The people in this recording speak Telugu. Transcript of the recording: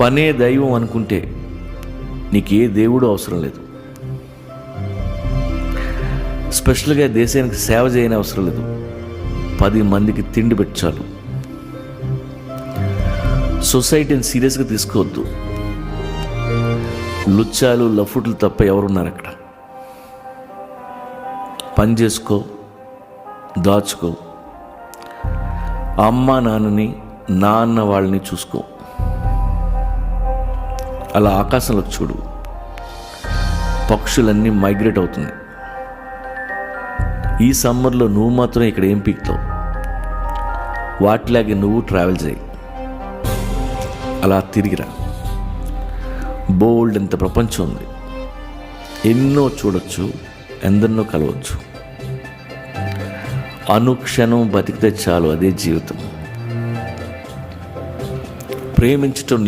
పనే దైవం అనుకుంటే నీకు ఏ దేవుడు అవసరం లేదు. స్పెషల్గా దేశానికి సేవ చేయని అవసరం లేదు. 10 మందికి తిండి పెట్టాలి. సొసైటీని సీరియస్గా తీసుకోవద్దు. లుచ్చాలు లఫుట్లు తప్ప ఎవరున్నారు అక్కడ? పని చేసుకో, దాచుకో, అమ్మ నాన్నని నాన్న వాళ్ళని చూసుకో. అలా ఆకాశంలోకి చూడు, పక్షులన్నీ మైగ్రేట్ అవుతున్నాయి. ఈ సమ్మర్లో నువ్వు మాత్రం ఇక్కడ ఏం పీకుతావు? వాటిలాగే నువ్వు ట్రావెల్ చేయి. అలా తిరిగిరా. బోల్డ్ ఎంత ప్రపంచం ఉంది. ఎన్నో చూడొచ్చు, ఎందరినో కలవచ్చు. అనుక్షణం బతికితే చాలు, అదే జీవితం. ప్రేమించటం